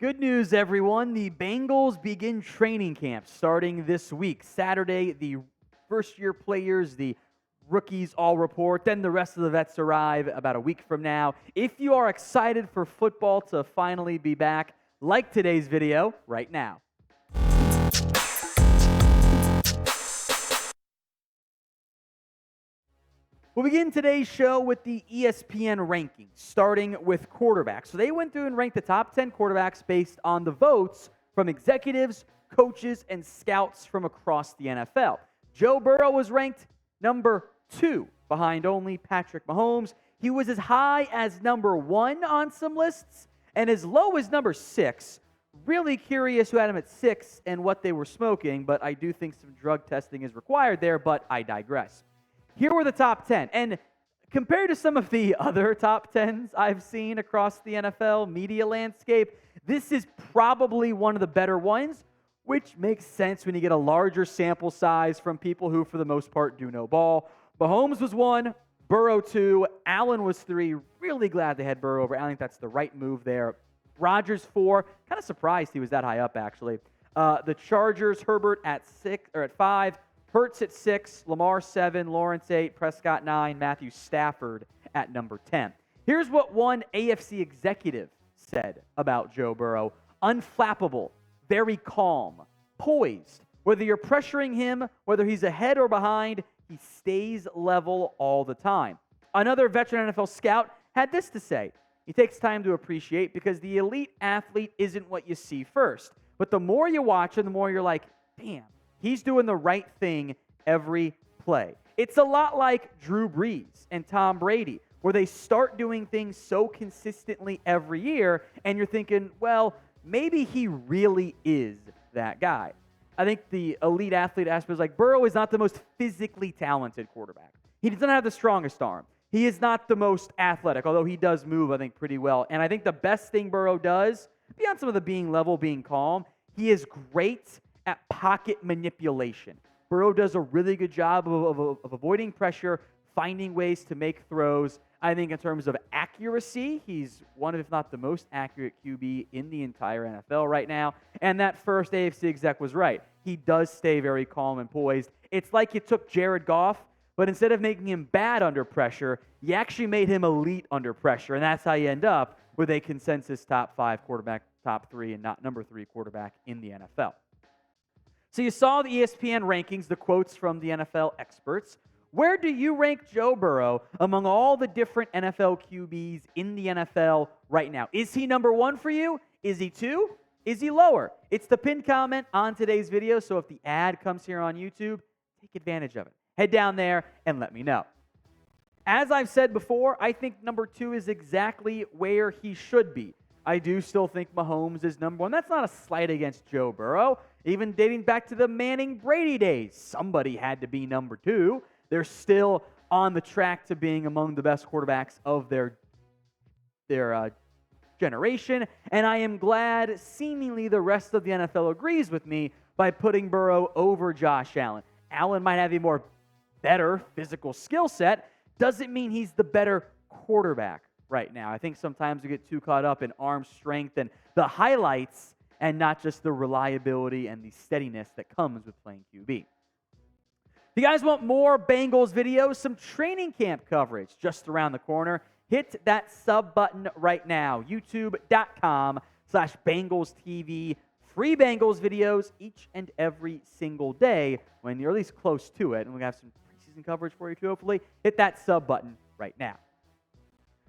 Good news, everyone. The Bengals begin training camp starting this week. Saturday, the first-year players, the rookies all report. Then the rest of the vets arrive about a week from now. If you are excited for football to finally be back, like today's video right now. We'll begin today's show with the ESPN rankings, starting with quarterbacks. So they went through and ranked the top 10 quarterbacks based on the votes from executives, coaches, and scouts from across the NFL. Joe Burrow was ranked number 2, behind only Patrick Mahomes. He was as high as number 1 on some lists and as low as number 6. Really curious who had him at 6 and what they were smoking, but I do think some drug testing is required there, but I digress. Here were the top 10, and compared to some of the other top 10s I've seen across the NFL media landscape, this is probably one of the better ones, which makes sense when you get a larger sample size from people who, for the most part, do no ball. Mahomes was 1, Burrow 2, Allen was 3. Really glad they had Burrow over. I think that's the right move there. Rodgers 4. Kind of surprised he was that high up, actually. The Chargers, Herbert at 5. Hurts at 6, Lamar 7, Lawrence 8, Prescott 9, Matthew Stafford at number 10. Here's what one AFC executive said about Joe Burrow. Unflappable, very calm, poised. Whether you're pressuring him, whether he's ahead or behind, he stays level all the time. Another veteran NFL scout had this to say. He takes time to appreciate because the elite athlete isn't what you see first. But the more you watch him, the more you're like, damn. He's doing the right thing every play. It's a lot like Drew Brees and Tom Brady, where they start doing things so consistently every year, and you're thinking, well, maybe he really is that guy. I think the elite athlete aspect is like Burrow is not the most physically talented quarterback. He doesn't have the strongest arm. He is not the most athletic, although he does move, I think, pretty well. And I think the best thing Burrow does, beyond some of the being level, being calm, he is great at pocket manipulation. Burrow does a really good job of avoiding pressure, finding ways to make throws. I think in terms of accuracy, he's one of, if not the most accurate QB in the entire NFL right now. And that first AFC exec was right. He does stay very calm and poised. It's like you took Jared Goff, but instead of making him bad under pressure, you actually made him elite under pressure. And that's how you end up with a consensus top 5 quarterback, top 3, and not number 3 quarterback in the NFL. So you saw the ESPN rankings, the quotes from the NFL experts. Where do you rank Joe Burrow among all the different NFL QBs in the NFL right now? Is he number 1 for you? Is he 2? Is he lower? It's the pinned comment on today's video, so if the ad comes here on YouTube, take advantage of it. Head down there and let me know. As I've said before, I think number 2 is exactly where he should be. I do still think Mahomes is number 1. That's not a slight against Joe Burrow. Even dating back to the Manning-Brady days, somebody had to be number 2. They're still on the track to being among the best quarterbacks of their generation. And I am glad seemingly the rest of the NFL agrees with me by putting Burrow over Josh Allen. Allen might have a better physical skill set. Doesn't mean he's the better quarterback right now. I think sometimes we get too caught up in arm strength and the highlights and not just the reliability and the steadiness that comes with playing QB. If you guys want more Bengals videos, some training camp coverage just around the corner, hit that sub button right now, youtube.com/Bengals TV. Free Bengals videos each and every single day when you're at least close to it. And we have some preseason coverage for you too, hopefully. Hit that sub button right now.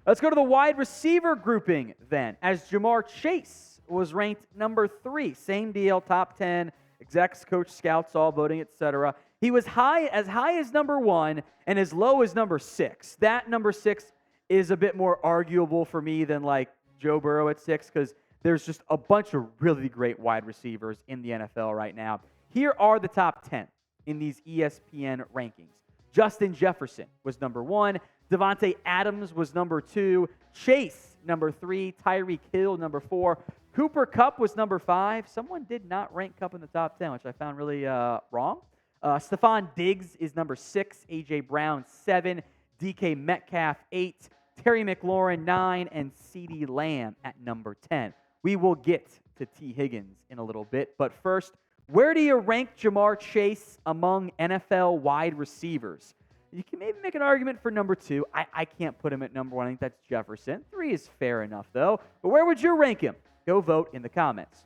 Let's go to the wide receiver grouping then, as Jamar Chase was ranked number 3. Same deal, top 10, execs, coach, scouts, all voting, etc. He was high as number 1 and as low as number 6. That number 6 is a bit more arguable for me than like Joe Burrow at 6 because there's just a bunch of really great wide receivers in the NFL right now. Here are the top 10 in these ESPN rankings. Justin Jefferson was number 1. Devontae Adams was number 2. Chase, number 3. Tyreek Hill, number 4. Cooper Kupp was number 5. Someone did not rank Kupp in the top 10, which I found really wrong. Stephon Diggs is number 6. A.J. Brown, 7. DK Metcalf, 8. Terry McLaurin, 9. And CeeDee Lamb at number 10. We will get to T. Higgins in a little bit. But first, where do you rank Jamar Chase among NFL wide receivers? You can maybe make an argument for number 2. I can't put him at number 1. I think that's Jefferson. 3 is fair enough, though. But where would you rank him? Go vote in the comments.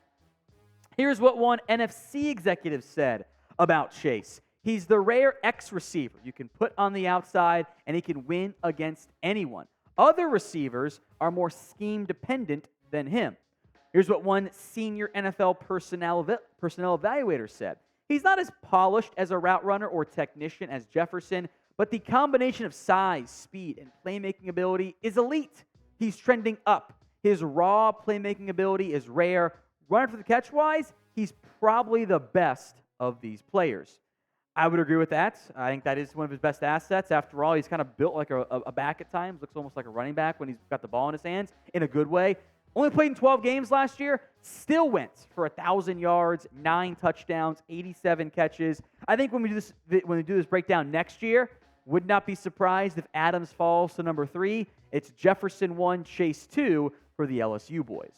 Here's what one NFC executive said about Chase. He's the rare X receiver you can put on the outside, and he can win against anyone. Other receivers are more scheme-dependent than him. Here's what one senior NFL personnel evaluator said. He's not as polished as a route runner or technician as Jefferson, but the combination of size, speed, and playmaking ability is elite. He's trending up. His raw playmaking ability is rare. Running for the catch-wise, he's probably the best of these players. I would agree with that. I think that is one of his best assets. After all, he's kind of built like a back at times. Looks almost like a running back when he's got the ball in his hands in a good way. Only played in 12 games last year. Still went for 1,000 yards, 9 touchdowns, 87 catches. I think when we do this breakdown next year, would not be surprised if Adams falls to number 3. It's Jefferson 1, Chase 2 for the LSU boys.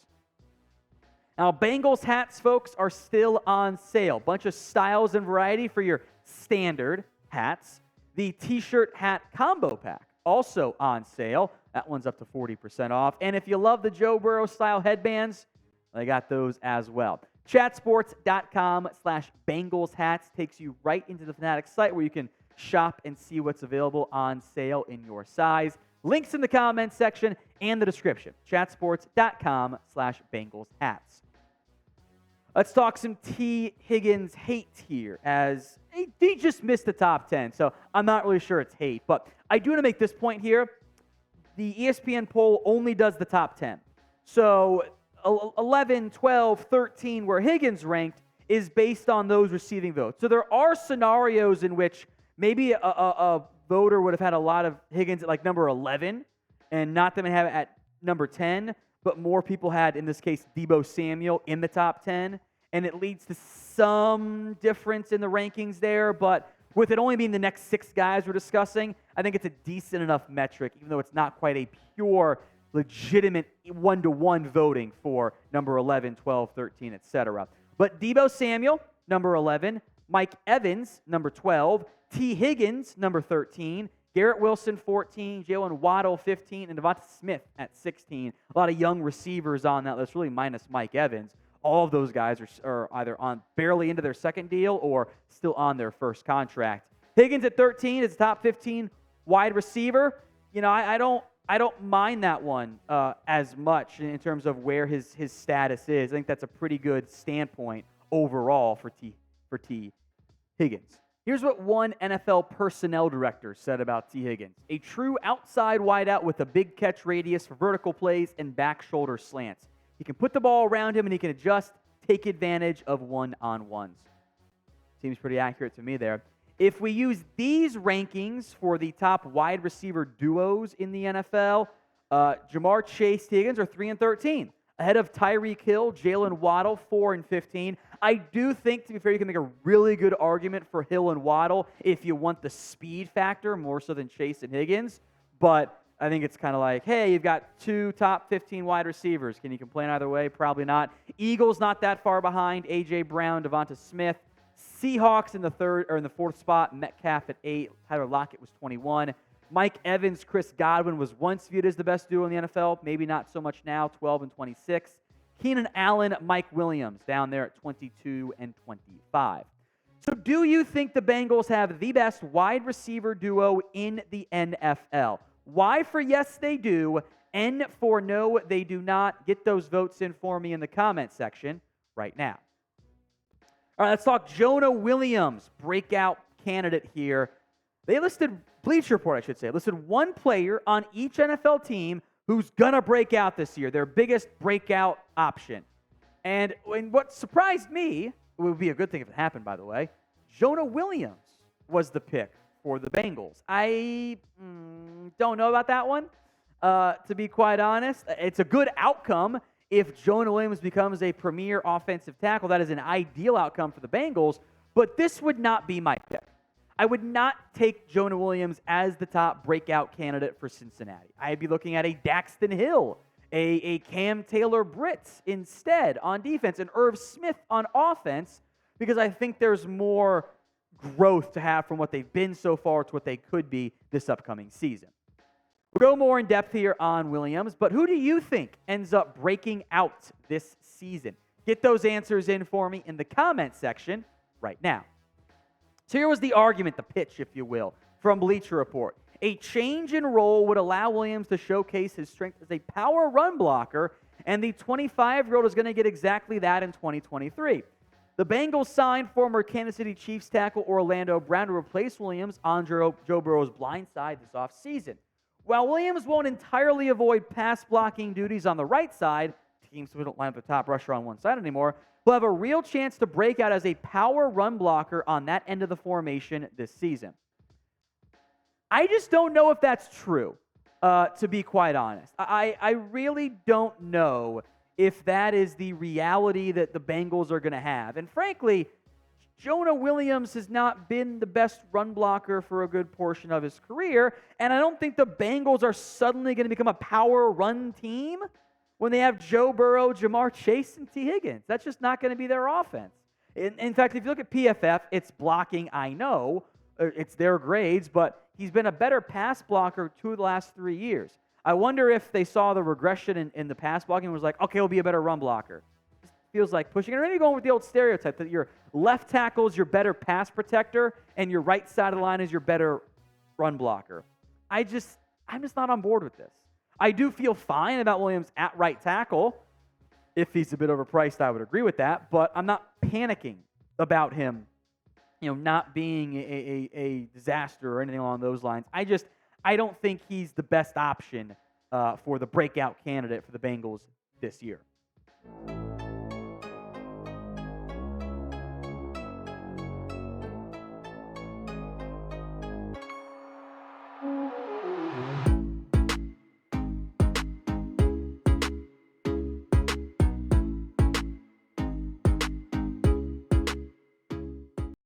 Now, Bengals hats, folks, are still on sale. Bunch of styles and variety for your standard hats. The T-shirt hat combo pack, also on sale. That one's up to 40% off. And if you love the Joe Burrow style headbands, they got those as well. Chatsports.com/Bengals hats takes you right into the Fanatics site where you can shop and see what's available on sale in your size. Links in the comments section and the description. Chatsports.com/Bengals hats. Let's talk some T. Higgins hate here, as he just missed the top 10, so I'm not really sure it's hate. But I do want to make this point here. The ESPN poll only does the top 10. So 11, 12, 13, where Higgins ranked, is based on those receiving votes. So there are scenarios in which maybe a voter would have had a lot of Higgins at like number 11 and not them have it at number 10, but more people had, in this case, Deebo Samuel in the top 10, and it leads to some difference in the rankings there, but with it only being the next 6 guys we're discussing, I think it's a decent enough metric, even though it's not quite a pure, legitimate one-to-one voting for number 11, 12, 13, etc. But Deebo Samuel, number 11, Mike Evans, number 12, T. Higgins, number 13, Garrett Wilson, 14, Jalen Waddle, 15, and Devonta Smith at 16. A lot of young receivers on that list, really minus Mike Evans. All of those guys are either on barely into their second deal or still on their first contract. Higgins at 13 is top 15 wide receiver. You know, I don't mind that one as much in terms of where his status is. I think that's a pretty good standpoint overall for T. Higgins. Here's what one NFL personnel director said about T. Higgins. A true outside wideout with a big catch radius for vertical plays and back shoulder slants. He can put the ball around him and he can adjust, take advantage of one-on-ones. Seems pretty accurate to me there. If we use these rankings for the top wide receiver duos in the NFL, Jamar Chase, T. Higgins are 3 and 13. Ahead of Tyreek Hill, Jalen Waddle, 4 and 15. I do think, to be fair, you can make a really good argument for Hill and Waddle if you want the speed factor more so than Chase and Higgins. But I think it's kind of like, hey, you've got 2 top 15 wide receivers. Can you complain either way? Probably not. Eagles not that far behind. A.J. Brown, Devonta Smith. Seahawks in the 4th spot. Metcalf at 8. Tyler Lockett was 21. Mike Evans, Chris Godwin was once viewed as the best duo in the NFL. Maybe not so much now, 12 and 26. Keenan Allen, Mike Williams down there at 22 and 25. So do you think the Bengals have the best wide receiver duo in the NFL? Y for yes, they do. N for no, they do not. Get those votes in for me in the comment section right now. All right, let's talk Jonah Williams, breakout candidate here. They listed, Bleacher Report, I should say, listed one player on each NFL team who's going to break out this year, their biggest breakout option. And what surprised me, it would be a good thing if it happened, by the way, Jonah Williams was the pick for the Bengals. I don't know about that one, to be quite honest. It's a good outcome if Jonah Williams becomes a premier offensive tackle. That is an ideal outcome for the Bengals, but this would not be my pick. I would not take Jonah Williams as the top breakout candidate for Cincinnati. I'd be looking at a Daxton Hill a Cam Taylor-Britt instead on defense, and Irv Smith on offense, because I think there's more growth to have from what they've been so far to what they could be this upcoming season. We'll go more in depth here on Williams, but who do you think ends up breaking out this season? Get those answers in for me in the comment section right now. So here was the argument, the pitch, if you will, from Bleacher Report. A change in role would allow Williams to showcase his strength as a power run blocker, and the 25-year-old is going to get exactly that in 2023. The Bengals signed former Kansas City Chiefs tackle Orlando Brown to replace Williams on Joe Burrow's blind side this offseason. While Williams won't entirely avoid pass blocking duties on the right side, teams who don't line up the top rusher on one side anymore, will have a real chance to break out as a power run blocker on that end of the formation this season. I just don't know if that's true, to be quite honest. I really don't know if that is the reality that the Bengals are going to have. And frankly, Jonah Williams has not been the best run blocker for a good portion of his career, and I don't think the Bengals are suddenly going to become a power run team when they have Joe Burrow, Jamar Chase, and T. Higgins. That's just not going to be their offense. In fact, if you look at PFF, it's blocking, I know. It's their grades, but he's been a better pass blocker 2 of the last 3 years. I wonder if they saw the regression in the pass blocking and was like, okay, he'll be a better run blocker. Just feels like pushing it. Or maybe going with the old stereotype that your left tackle is your better pass protector and your right side of the line is your better run blocker. I'm just not on board with this. I do feel fine about Williams at right tackle. If he's a bit overpriced, I would agree with that, but I'm not panicking about him, not being a disaster or anything along those lines. I don't think he's the best option for the breakout candidate for the Bengals this year.